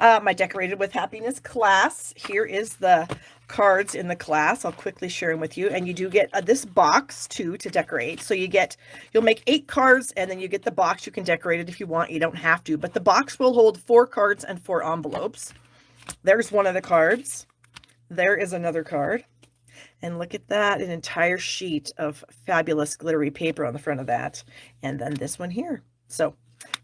My Decorated with Happiness class. Here is the cards in the class. I'll quickly share them with you. And you do get this box too to decorate. So you'll make 8 cards, and then you get the box. You can decorate it if you want. You don't have to, but the box will hold 4 cards and 4 envelopes. There's one of the cards. There is another card. And look at that, an entire sheet of fabulous glittery paper on the front of that. And then this one here. So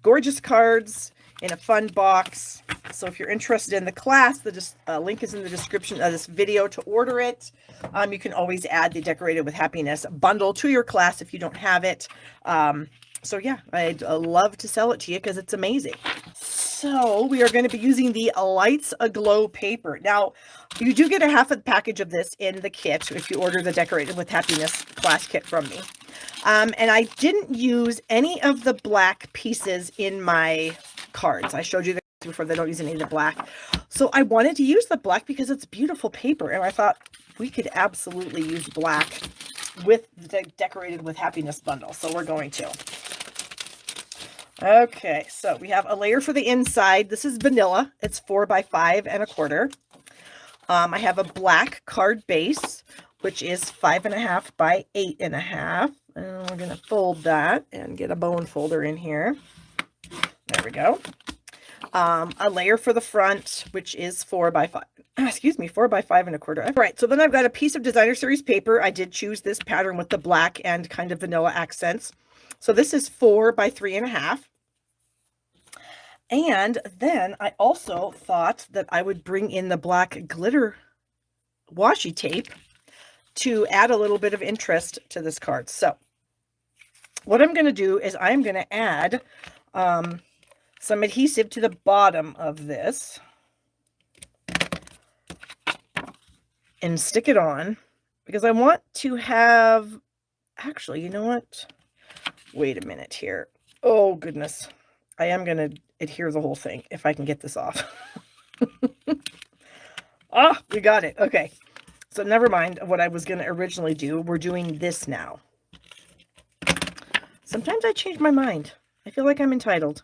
gorgeous cards in a fun box. So if you're interested in the class, the link is in the description of this video to order it. You can always add the Decorated with Happiness bundle to your class if you don't have it. So yeah, I'd love to sell it to you because it's amazing. So we are going to be using the Lights Aglow paper. Now, you do get a half a package of this in the kit if you order the Decorated with Happiness class kit from me. And I didn't use any of the black pieces in my cards. I showed you the before, they don't use any of the black. So I wanted to use the black because it's beautiful paper. And I thought we could absolutely use black with the Decorated with Happiness bundle. So we're going to. Okay, so we have a layer for the inside. This is vanilla. It's 4 by 5 1/4. I have a black card base, which is 5.5 by 8.5. And we're going to fold that and get a bone folder in here. There we go. A layer for the front, which is 4 by 5. Excuse me, 4 by 5 1/4. All right, so then I've got a piece of Designer Series paper. I did choose this pattern with the black and kind of vanilla accents. So this is 4 by 3.5. And then I also thought that I would bring in the black glitter washi tape to add a little bit of interest to this card. So what I'm going to do is I'm going to add some adhesive to the bottom of this and stick it on because I want to have, actually, you know what? Wait a minute here. Oh, goodness. I am going to adhere the whole thing if I can get this off. Ah, we got it. Okay. So never mind what I was going to originally do. We're doing this now. Sometimes I change my mind. I feel like I'm entitled.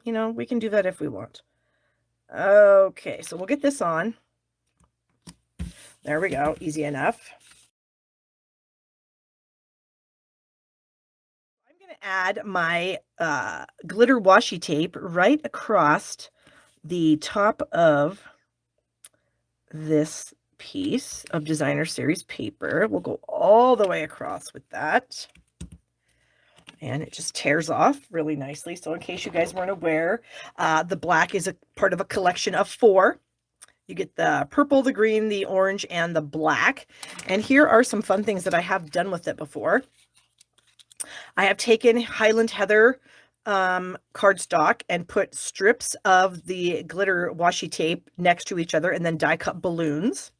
You know, we can do that if we want. Okay, so we'll get this on. There we go. Easy enough. I'm going to add my glitter washi tape right across the top of this piece of Designer Series paper. We'll go all the way across with that. And it just tears off really nicely. So in case you guys weren't aware, the black is a part of a collection of 4. You get the purple, the green, the orange, and the black. And here are some fun things that I have done with it before. I have taken Highland Heather cardstock and put strips of the glitter washi tape next to each other and then die cut balloons.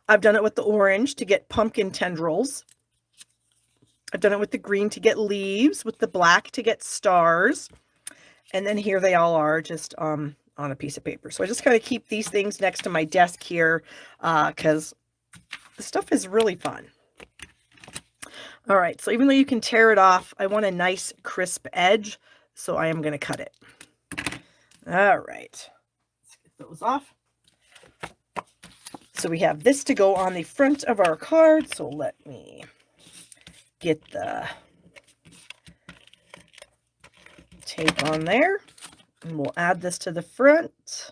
I've done it with the orange to get pumpkin tendrils. I've done it with the green to get leaves, with the black to get stars. And then here they all are just on a piece of paper. So I just kind of keep these things next to my desk here because the stuff is really fun. All right, so even though you can tear it off, I want a nice crisp edge, so I am going to cut it. All right, let's get those off. So we have this to go on the front of our card, so let me get the tape on there, and we'll add this to the front.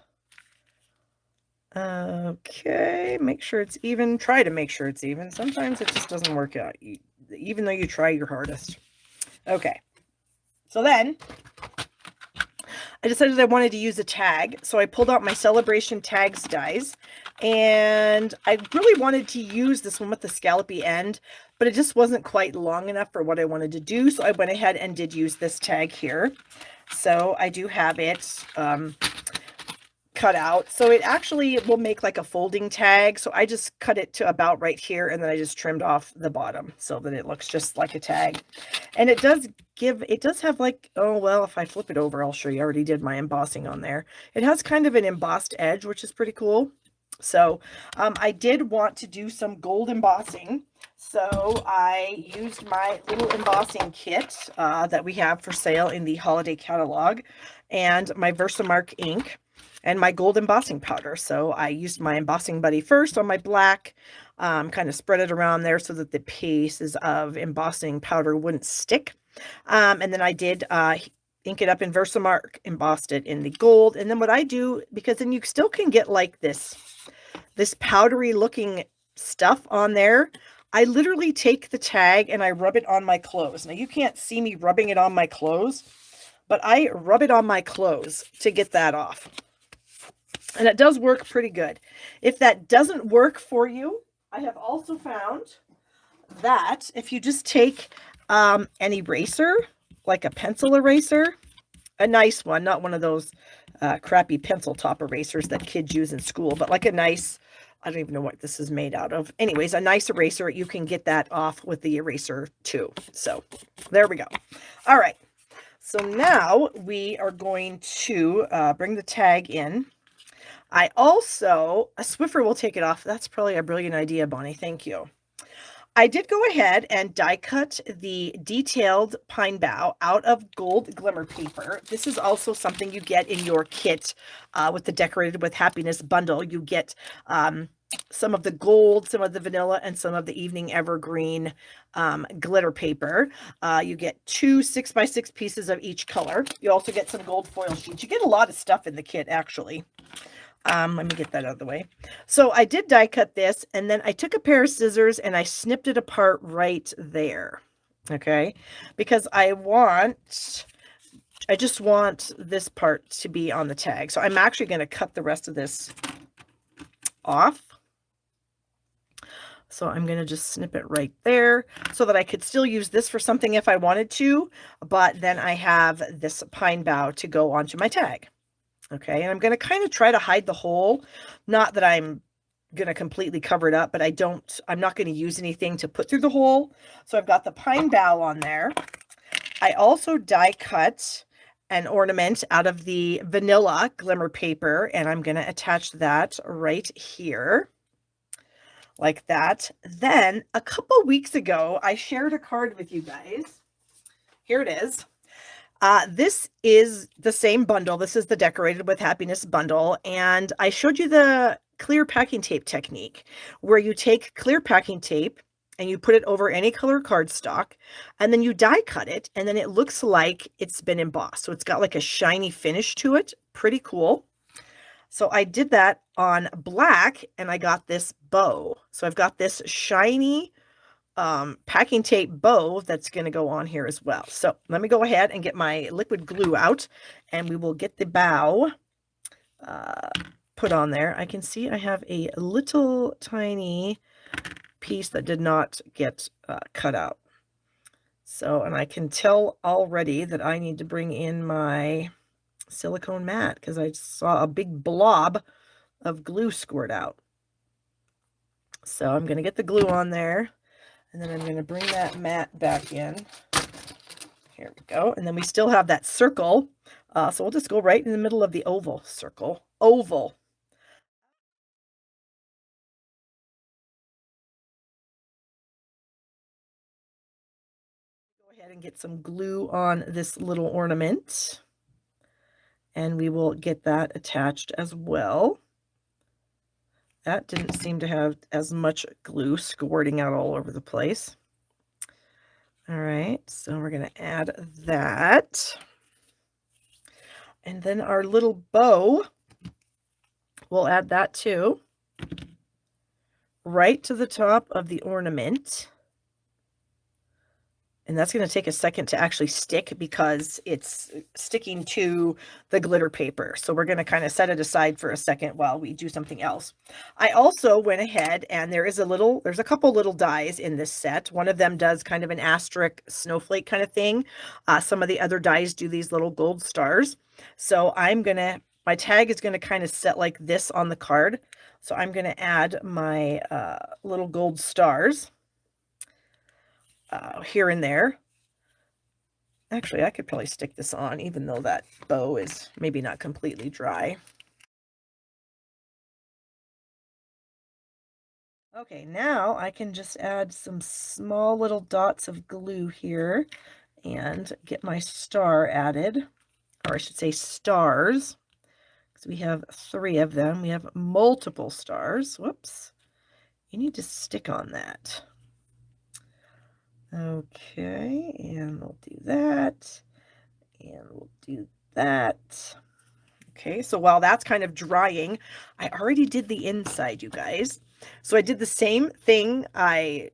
Okay, make sure it's even. Try to make sure it's even. Sometimes it just doesn't work out, even though you try your hardest. Okay, so then I decided I wanted to use a tag, so I pulled out my Celebration Tags dies, and I really wanted to use this one with the scallopy end, but it just wasn't quite long enough for what I wanted to do, so I went ahead and did use this tag here. So I do have it cut out, so it actually will make like a folding tag. So I just cut it to about right here, and then I just trimmed off the bottom so that it looks just like a tag. And it does have like, oh well, if I flip it over, I'll show you. I already did my embossing on there. It has kind of an embossed edge, which is pretty cool. So I did want to do some gold embossing, so I used my little embossing kit that we have for sale in the holiday catalog, and my Versamark ink. and my gold embossing powder. So I used my embossing buddy first on my black, kind of spread it around there so that the pieces of embossing powder wouldn't stick. And then I did ink it up in Versamark, embossed it in the gold. And then what I do, because then you still can get like this powdery looking stuff on there, I literally take the tag and I rub it on my clothes. Now you can't see me rubbing it on my clothes, but I rub it on my clothes to get that off. And it does work pretty good. If that doesn't work for you, I have also found that if you just take an eraser, like a pencil eraser, a nice one, not one of those crappy pencil top erasers that kids use in school, but like a nice, I don't even know what this is made out of. Anyways, a nice eraser, you can get that off with the eraser too. So there we go. All right. So now we are going to bring the tag in. I also, a Swiffer will take it off. That's probably a brilliant idea, Bonnie. Thank you. I did go ahead and die cut the detailed pine bough out of gold glimmer paper. This is also something you get in your kit with the Decorated with Happiness bundle. You get some of the gold, some of the vanilla, and some of the evening evergreen glitter paper. You get 2 6x6 pieces of each color. You also get some gold foil sheets. You get a lot of stuff in the kit, actually. Let me get that out of the way. So I did die cut this, and then I took a pair of scissors and I snipped it apart right there. Okay, because I just want this part to be on the tag. So I'm actually going to cut the rest of this off. So I'm going to just snip it right there so that I could still use this for something if I wanted to, but then I have this pine bough to go onto my tag. Okay, and I'm going to kind of try to hide the hole. Not that I'm going to completely cover it up, but I'm not going to use anything to put through the hole. So I've got the pine bough on there. I also die cut an ornament out of the vanilla glimmer paper, and I'm going to attach that right here like that. Then a couple weeks ago, I shared a card with you guys. Here it is. This is the same bundle. This is the Decorated with Happiness bundle. And I showed you the clear packing tape technique where you take clear packing tape and you put it over any color cardstock and then you die cut it. And then it looks like it's been embossed. So it's got like a shiny finish to it. Pretty cool. So I did that on black and I got this bow. So I've got this shiny packing tape bow that's going to go on here as well. So let me go ahead and get my liquid glue out and we will get the bow put on there. I can see I have a little tiny piece that did not get cut out. So, and I can tell already that I need to bring in my silicone mat because I saw a big blob of glue squirt out. So I'm going to get the glue on there. And then I'm going to bring that mat back in. Here we go. And then we still have that circle. So we'll just go right in the middle of the oval circle. Oval. Go ahead and get some glue on this little ornament. And we will get that attached as well. That didn't seem to have as much glue squirting out all over the place. All right, so we're going to add that. And then our little bow, we'll add that too. Right to the top of the ornament. And that's going to take a second to actually stick because it's sticking to the glitter paper. So we're going to kind of set it aside for a second while we do something else. I also went ahead and there's a couple little dies in this set. One of them does kind of an asterisk snowflake kind of thing. Some of the other dies do these little gold stars. So my tag is going to kind of set like this on the card. So I'm going to add my little gold stars. Here and there. Actually, I could probably stick this on even though that bow is maybe not completely dry. Okay, now I can just add some small little dots of glue here and get my star added, or I should say stars, So we have 3 of them. We have multiple stars. Whoops. You need to stick on that. Okay, and we'll do that. And we'll do that. Okay, so while that's kind of drying, I already did the inside, you guys. So I did the same thing. I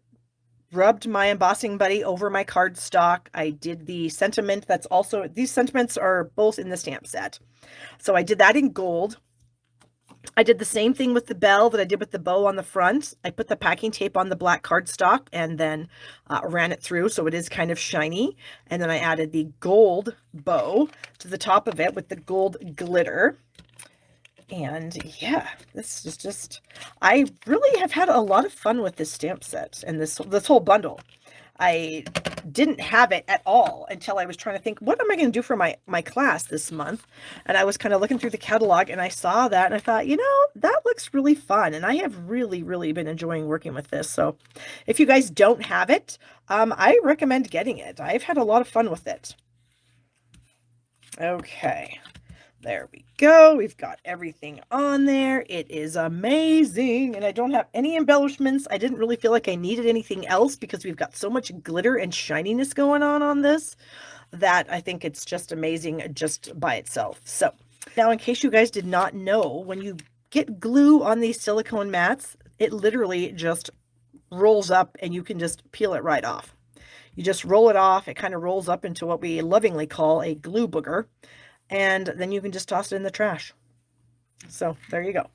rubbed my embossing buddy over my cardstock. I did the sentiment. That's also, these sentiments are both in the stamp set. So I did that in gold. I did the same thing with the bell that I did with the bow on the front. I put the packing tape on the black cardstock and then ran it through so it is kind of shiny. And then I added the gold bow to the top of it with the gold glitter. And yeah, this is just, I really have had a lot of fun with this stamp set and this whole bundle. I didn't have it at all until I was trying to think, what am I going to do for my class this month? And I was kind of looking through the catalog and I saw that and I thought, you know, that looks really fun. And I have really, really been enjoying working with this. So if you guys don't have it, I recommend getting it. I've had a lot of fun with it. Okay. There we go. We've got everything on there. It is amazing. And I don't have any embellishments. I didn't really feel like I needed anything else because we've got so much glitter and shininess going on this that I think it's just amazing just by itself. So now, in case you guys did not know, when you get glue on these silicone mats, it literally just rolls up and you can just peel it right off. You just roll it off. It kind of rolls up into what we lovingly call a glue booger. And then you can just toss it in the trash. So there you go.